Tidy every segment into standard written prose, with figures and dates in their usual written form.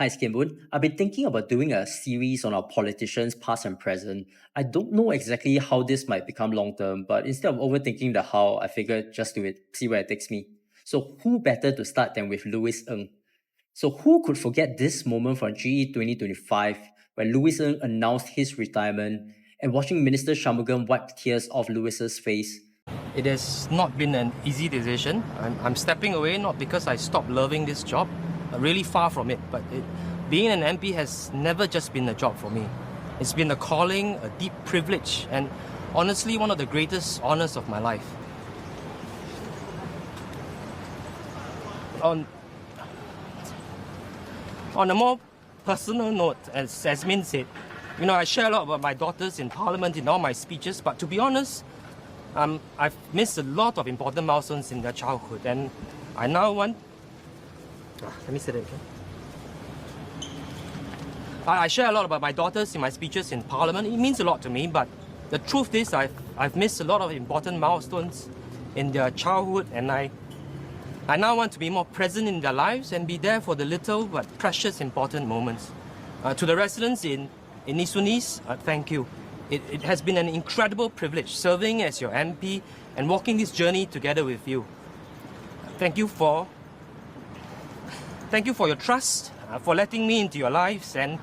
Hi, Skimboon. I've been thinking about doing a series on our politicians, past and present. I don't know exactly how this might become long term, but instead of overthinking the how, I figured just do it, see where it takes me. So, who better to start than with Louis Ng? So, who could forget this moment from GE 2025 when Louis Ng announced his retirement and watching Minister Shanmugam wipe tears off Louis's face? It has not been an easy decision. I'm stepping away not because I stopped loving this job, really far from it, but being an MP has never just been a job for me. It's been a calling, a deep privilege, and honestly one of the greatest honors of my life. On a more personal note, as Min said, I share a lot about my daughters in Parliament in all my speeches, but to be honest, I've missed a lot of important milestones in their childhood, and I now want... let me say that again. I share a lot about my daughters in my speeches in Parliament. It means a lot to me, but the truth is I've missed a lot of important milestones in their childhood, and I now want to be more present in their lives and be there for the little but precious important moments. To the residents in Nee Soon East, thank you. It has been an incredible privilege serving as your MP and walking this journey together with you. Thank you for your trust, for letting me into your lives, and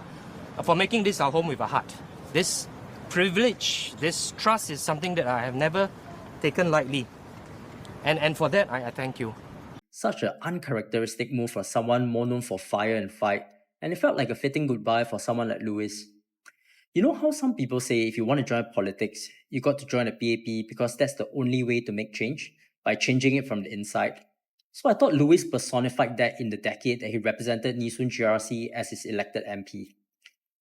for making this our home with a heart. This privilege, this trust is something that I have never taken lightly. And for that, I thank you. Such an uncharacteristic move for someone more known for fire and fight, and it felt like a fitting goodbye for someone like Louis. You know how some people say if you want to join politics, you got to join a PAP because that's the only way to make change, by changing it from the inside. So I thought Louis personified that in the decade that he represented Nee Soon GRC as his elected MP.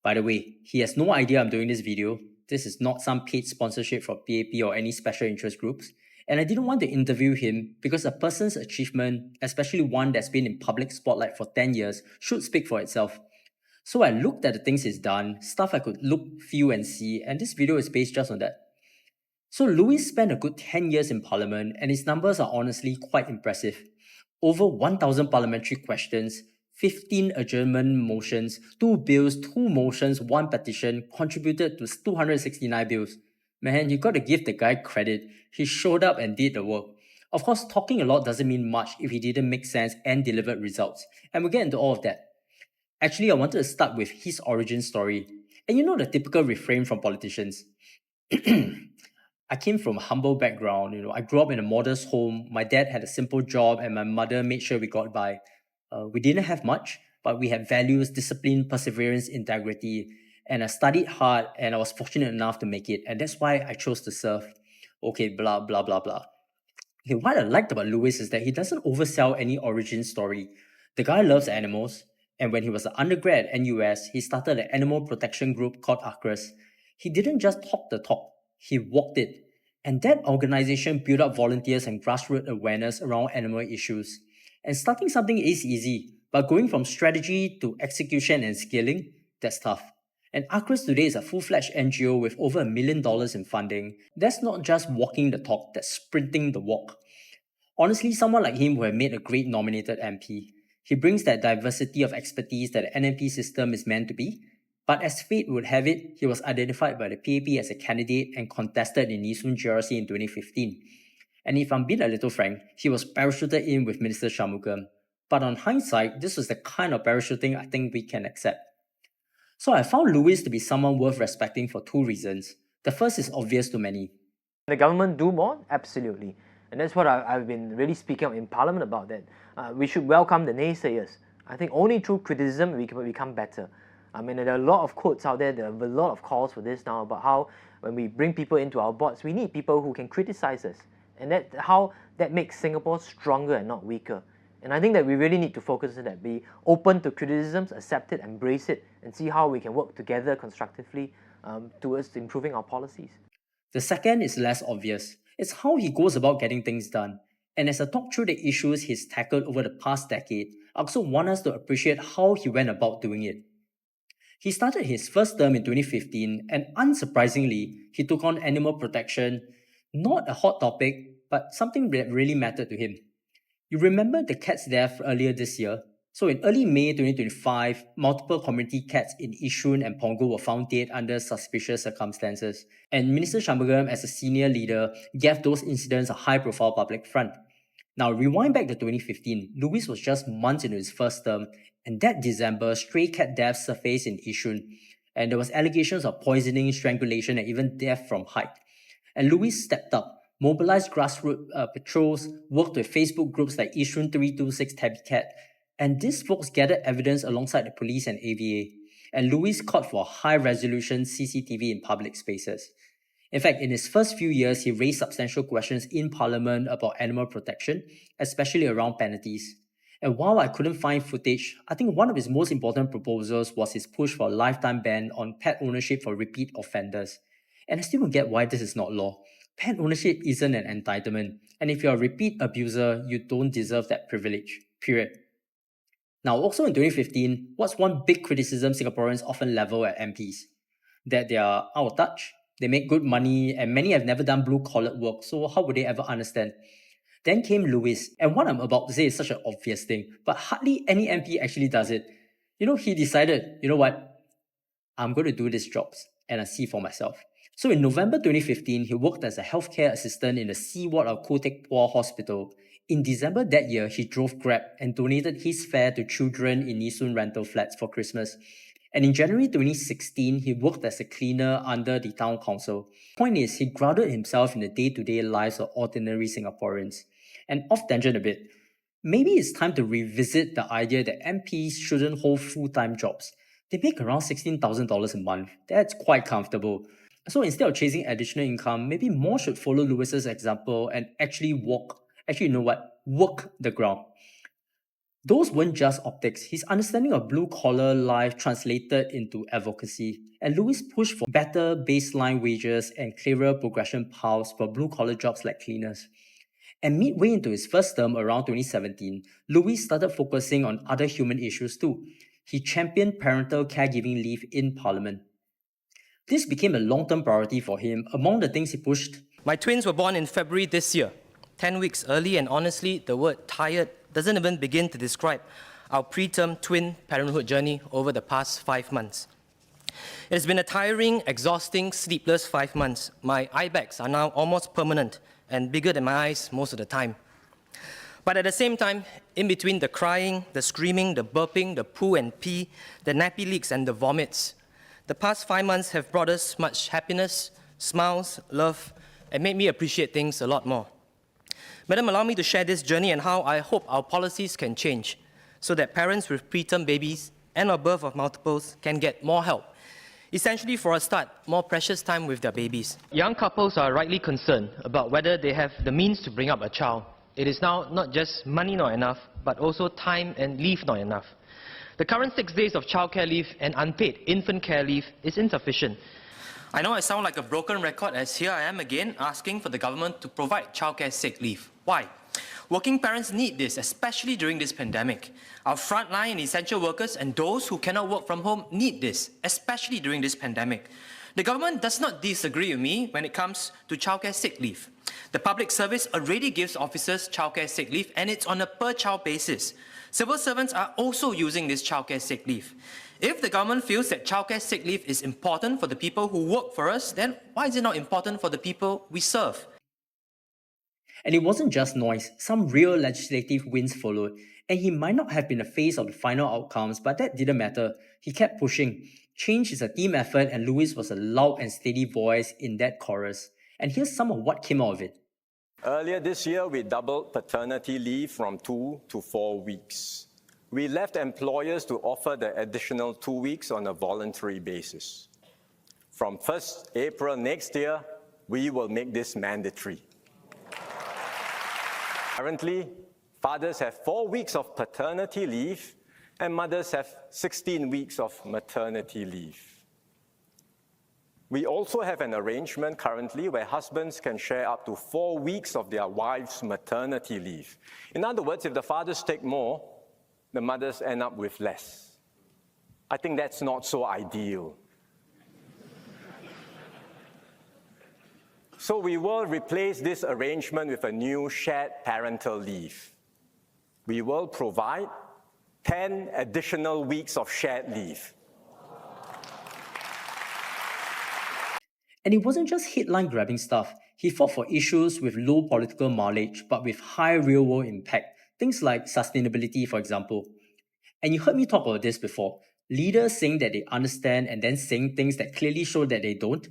By the way, he has no idea I'm doing this video. This is not some paid sponsorship from PAP or any special interest groups. And I didn't want to interview him because a person's achievement, especially one that's been in public spotlight for 10 years, should speak for itself. So I looked at the things he's done, stuff I could look, feel and see, and this video is based just on that. So Louis spent a good 10 years in Parliament, and his numbers are honestly quite impressive. Over 1,000 parliamentary questions, 15 adjournment motions, 2 bills, 2 motions, 1 petition, contributed to 269 bills. Man, you gotta give the guy credit. He showed up and did the work. Of course, talking a lot doesn't mean much if he didn't make sense and delivered results, and we'll get into all of that. Actually, I wanted to start with his origin story. And you know the typical refrain from politicians. I came from a humble background. I grew up in a modest home. My dad had a simple job and my mother made sure we got by. We didn't have much, but we had values, discipline, perseverance, integrity. And I studied hard and I was fortunate enough to make it. And that's why I chose to serve. Okay, blah, blah, blah, blah. Okay, what I liked about Louis is that he doesn't oversell any origin story. The guy loves animals. And when he was an undergrad at NUS, he started an animal protection group called ACRES. He didn't just talk the talk, he walked it. And that organization built up volunteers and grassroots awareness around animal issues. And starting something is easy, but going from strategy to execution and scaling, that's tough. And ACRES today is a full-fledged NGO with over $1 million in funding. That's not just walking the talk, that's sprinting the walk. Honestly, someone like him would have made a great nominated MP. He brings that diversity of expertise that the NMP system is meant to be. But as fate would have it, he was identified by the PAP as a candidate and contested in Nee Soon GRC in 2015. And if I'm being a little frank, he was parachuted in with Minister Shanmugam. But on hindsight, this was the kind of parachuting I think we can accept. So I found Louis to be someone worth respecting for 2 reasons. The first is obvious to many. The government do more? Absolutely. And that's what I've been really speaking up in Parliament about, that we should welcome the naysayers. I think only through criticism we can become better. I mean, there are a lot of quotes out there, there are a lot of calls for this now about how when we bring people into our boards, we need people who can criticize us. And how that makes Singapore stronger and not weaker. And I think that we really need to focus on that, be open to criticisms, accept it, embrace it, and see how we can work together constructively towards improving our policies. The second is less obvious. It's how he goes about getting things done. And as I talk through the issues he's tackled over the past decade, I also want us to appreciate how he went about doing it. He started his first term in 2015, and unsurprisingly, he took on animal protection, not a hot topic, but something that really mattered to him. You remember the cat's death earlier this year? So in early May 2025, multiple community cats in Yishun and Punggol were found dead under suspicious circumstances. And Minister Shanmugam, as a senior leader, gave those incidents a high-profile public front. Now, rewind back to 2015, Louis was just months into his first term, and that December, stray cat deaths surfaced in Yishun, and there was allegations of poisoning, strangulation, and even death from height. And Louis stepped up, mobilized grassroots patrols, worked with Facebook groups like Yishun 326 Tabby Cat, and these folks gathered evidence alongside the police and AVA. And Louis called for high-resolution CCTV in public spaces. In fact, in his first few years, he raised substantial questions in Parliament about animal protection, especially around penalties. And while I couldn't find footage, I think one of his most important proposals was his push for a lifetime ban on pet ownership for repeat offenders. And I still don't get why this is not law. Pet ownership isn't an entitlement, and if you're a repeat abuser, you don't deserve that privilege, period. Now, also in 2015, what's one big criticism Singaporeans often level at MPs? That they are out of touch, they make good money, and many have never done blue-collar work, so how would they ever understand? Then came Louis, and what I'm about to say is such an obvious thing, but hardly any MP actually does it. He decided, you know what, I'm going to do these jobs, and I see for myself. So in November 2015, he worked as a healthcare assistant in the C ward of Khoo Teck Puat Hospital. In December that year, he drove Grab and donated his fare to children in Yishun rental flats for Christmas. And in January 2016, he worked as a cleaner under the town council. Point is, he grounded himself in the day-to-day lives of ordinary Singaporeans. And off tangent a bit, maybe it's time to revisit the idea that MPs shouldn't hold full-time jobs. They make around $16,000 a month. That's quite comfortable. So instead of chasing additional income, maybe more should follow Louis's example and work the ground. Those weren't just optics. His understanding of blue-collar life translated into advocacy, and Louis pushed for better baseline wages and clearer progression paths for blue-collar jobs like cleaners. And midway into his first term around 2017, Louis started focusing on other human issues too. He championed parental caregiving leave in Parliament. This became a long-term priority for him. Among the things he pushed, My twins were born in February this year, 10 weeks early, and honestly, the word tired doesn't even begin to describe our preterm twin parenthood journey over the past 5 months. It has been a tiring, exhausting, sleepless 5 months. My eye bags are now almost permanent and bigger than my eyes most of the time. But at the same time, in between the crying, the screaming, the burping, the poo and pee, the nappy leaks and the vomits, the past 5 months have brought us much happiness, smiles, love, and made me appreciate things a lot more. Madam, allow me to share this journey and how I hope our policies can change so that parents with preterm babies and or birth of multiples can get more help. Essentially, for a start, more precious time with their babies. Young couples are rightly concerned about whether they have the means to bring up a child. It is now not just money not enough, but also time and leave not enough. The current 6 days of childcare leave and unpaid infant care leave is insufficient. I know I sound like a broken record as here I am again asking for the government to provide childcare sick leave. Why? Working parents need this, especially during this pandemic. Our frontline and essential workers and those who cannot work from home need this, especially during this pandemic. The government does not disagree with me when it comes to childcare sick leave. The public service already gives officers childcare sick leave and it's on a per-child basis. Civil servants are also using this childcare sick leave. If the government feels that childcare sick leave is important for the people who work for us, then why is it not important for the people we serve? And it wasn't just noise, some real legislative wins followed. And he might not have been the face of the final outcomes, but that didn't matter. He kept pushing. Change is a team effort, and Louis was a loud and steady voice in that chorus. And here's some of what came out of it. Earlier this year, we doubled paternity leave from 2 to 4 weeks. We left employers to offer the additional 2 weeks on a voluntary basis. From 1st April next year, we will make this mandatory. Currently, fathers have 4 weeks of paternity leave and mothers have 16 weeks of maternity leave. We also have an arrangement currently where husbands can share up to 4 weeks of their wife's maternity leave. In other words, if the fathers take more, the mothers end up with less. I think that's not so ideal. So we will replace this arrangement with a new shared parental leave. We will provide 10 additional weeks of shared leave. And it wasn't just headline-grabbing stuff. He fought for issues with low political mileage but with high real-world impact, things like sustainability, for example. And you heard me talk about this before. Leaders saying that they understand and then saying things that clearly show that they don't.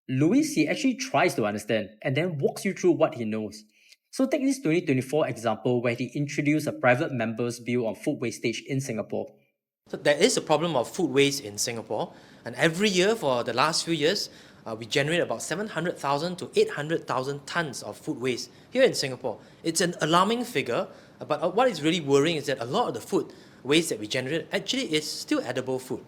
Louis, he actually tries to understand and then walks you through what he knows. So take this 2024 example where he introduced a private member's bill on food wastage in Singapore. So there is a problem of food waste in Singapore, and every year for the last few years, we generate about 700,000 to 800,000 tons of food waste here in Singapore. It's an alarming figure, but what is really worrying is that a lot of the food waste that we generate actually is still edible food.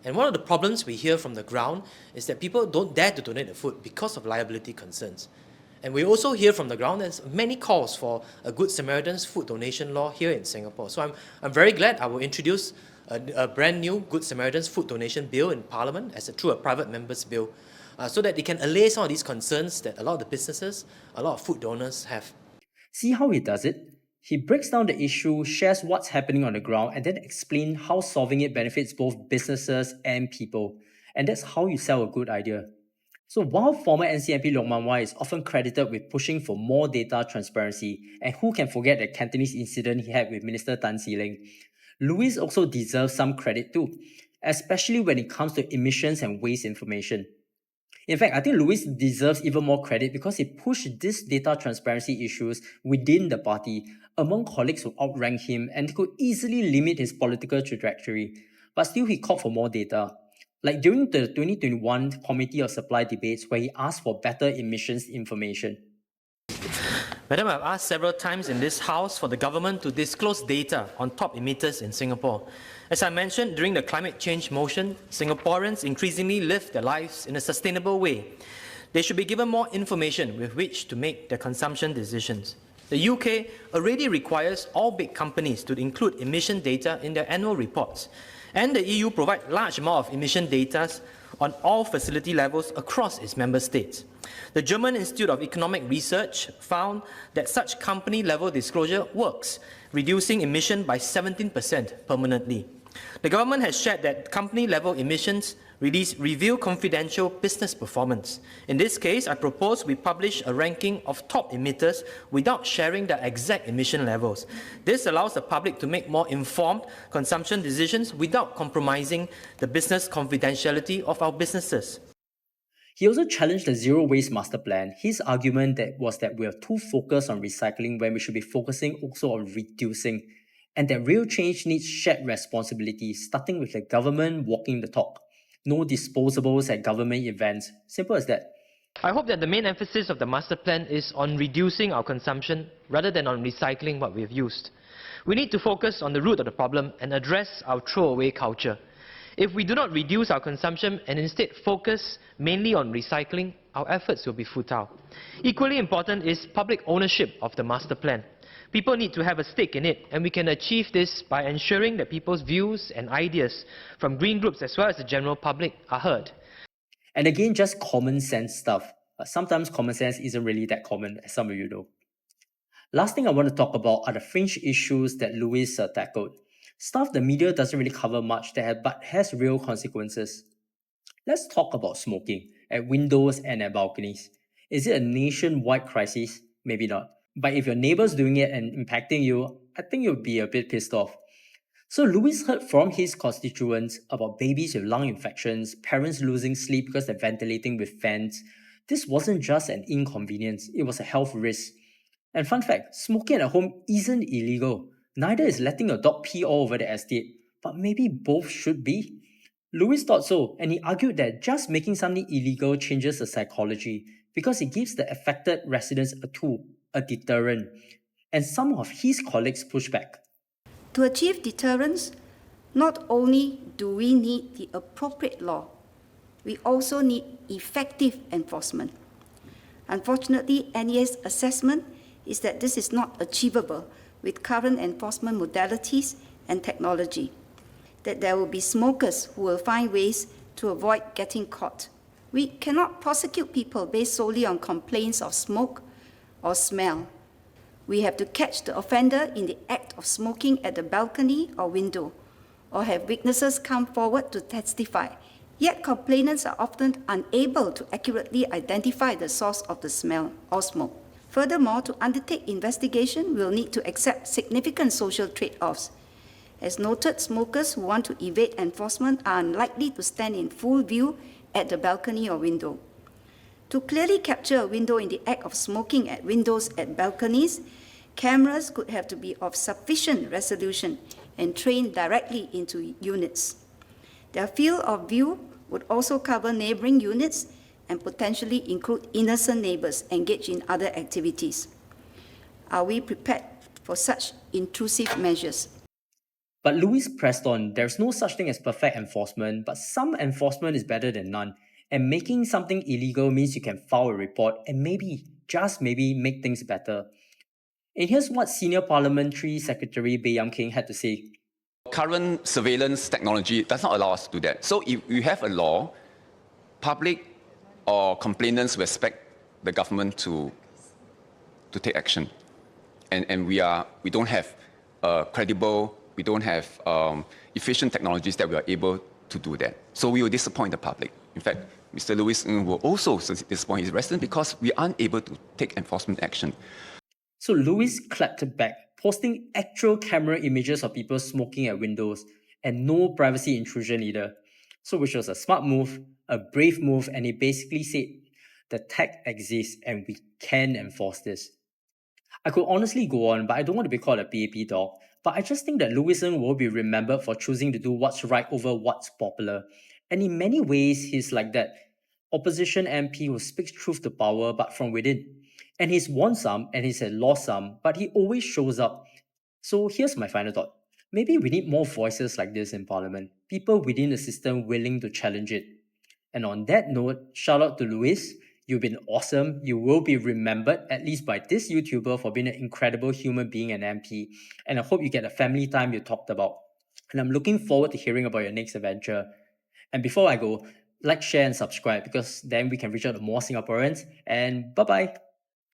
And one of the problems we hear from the ground is that people don't dare to donate the food because of liability concerns. And we also hear from the ground there's many calls for a Good Samaritan's food donation law here in Singapore. So I'm very glad I will introduce a brand new Good Samaritan's food donation bill in Parliament through a private member's bill, so that it can allay some of these concerns that a lot of the businesses, a lot of food donors have. See how he does it? He breaks down the issue, shares what's happening on the ground, and then explains how solving it benefits both businesses and people. And that's how you sell a good idea. So while former NCMP Lokman Wai is often credited with pushing for more data transparency, and who can forget the Cantonese incident he had with Minister Tan See Leng, Louis also deserves some credit too, especially when it comes to emissions and waste information. In fact, I think Louis deserves even more credit because he pushed these data transparency issues within the party among colleagues who outrank him and could easily limit his political trajectory. But still, he called for more data. Like during the 2021 Committee of Supply debates where he asked for better emissions information. Madam, I've asked several times in this House for the government to disclose data on top emitters in Singapore. As I mentioned during the climate change motion, Singaporeans increasingly live their lives in a sustainable way. They should be given more information with which to make their consumption decisions. The UK already requires all big companies to include emission data in their annual reports, and the EU provides large amount of emission data on all facility levels across its member states. The German Institute of Economic Research found that such company-level disclosure works, reducing emission by 17% permanently. The government has shared that company-level emissions reveal confidential business performance. In this case, I propose we publish a ranking of top emitters without sharing the exact emission levels. This allows the public to make more informed consumption decisions without compromising the business confidentiality of our businesses. He also challenged the Zero Waste Masterplan. His argument was that we are too focused on recycling when we should be focusing also on reducing, and that real change needs shared responsibility, starting with the government walking the talk. No disposables at government events. Simple as that. I hope that the main emphasis of the master plan is on reducing our consumption rather than on recycling what we have used. We need to focus on the root of the problem and address our throwaway culture. If we do not reduce our consumption and instead focus mainly on recycling, our efforts will be futile. Equally important is public ownership of the master plan. People need to have a stake in it, and we can achieve this by ensuring that people's views and ideas from green groups as well as the general public are heard. And again, just common sense stuff. Sometimes common sense isn't really that common, as some of you know. Last thing I want to talk about are the fringe issues that Louis tackled. Stuff the media doesn't really cover much but has real consequences. Let's talk about smoking at windows and at balconies. Is it a nationwide crisis? Maybe not. But if your neighbor's doing it and impacting you, I think you'll be a bit pissed off. So Louis heard from his constituents about babies with lung infections, parents losing sleep because they're ventilating with fans. This wasn't just an inconvenience, it was a health risk. And fun fact, smoking at home isn't illegal. Neither is letting your dog pee all over the estate, but maybe both should be. Louis thought so, and he argued that just making something illegal changes the psychology because it gives the affected residents a tool, a deterrent. And some of his colleagues pushed back. To achieve deterrence, not only do we need the appropriate law, we also need effective enforcement. Unfortunately, NEA's assessment is that this is not achievable with current enforcement modalities and technology, that there will be smokers who will find ways to avoid getting caught. We cannot prosecute people based solely on complaints of smoke or smell. We have to catch the offender in the act of smoking at the balcony or window, or have witnesses come forward to testify. Yet complainants are often unable to accurately identify the source of the smell or smoke. Furthermore, to undertake investigation, we'll need to accept significant social trade-offs. As noted, smokers who want to evade enforcement are unlikely to stand in full view at the balcony or window. To clearly capture a window in the act of smoking at windows at balconies, cameras could have to be of sufficient resolution and trained directly into units. Their field of view would also cover neighboring units and potentially include innocent neighbors engaged in other activities. Are we prepared for such intrusive measures? But Louis pressed on, there's no such thing as perfect enforcement, but some enforcement is better than none. And making something illegal means you can file a report and maybe, just maybe, make things better. And here's what Senior Parliamentary Secretary Baey Yam Keng had to say. Current surveillance technology does not allow us to do that. So if we have a law, public or complainants will expect the government to take action. And we don't have credible, we don't have efficient technologies that we are able to do that. So we will disappoint the public. In fact, Mr. LouisNg will also disappoint his residents because we aren't able to take enforcement action. So Louis clapped back, posting actual camera images of people smoking at windows and no privacy intrusion either. So which was a smart move, a brave move, and he basically said the tech exists and we can enforce this. I could honestly go on, but I don't want to be called a PAP dog. But I just think that LouisNg will be remembered for choosing to do what's right over what's popular. And in many ways, he's like that opposition MP who speaks truth to power, but from within. And he's won some and he's lost some, but he always shows up. So here's my final thought. Maybe we need more voices like this in Parliament, people within the system willing to challenge it. And on that note, shout out to Louis. You've been awesome. You will be remembered, at least by this YouTuber, for being an incredible human being and MP. And I hope you get the family time you talked about. And I'm looking forward to hearing about your next adventure. And before I go, like, share, and subscribe because then we can reach out to more Singaporeans. And bye-bye.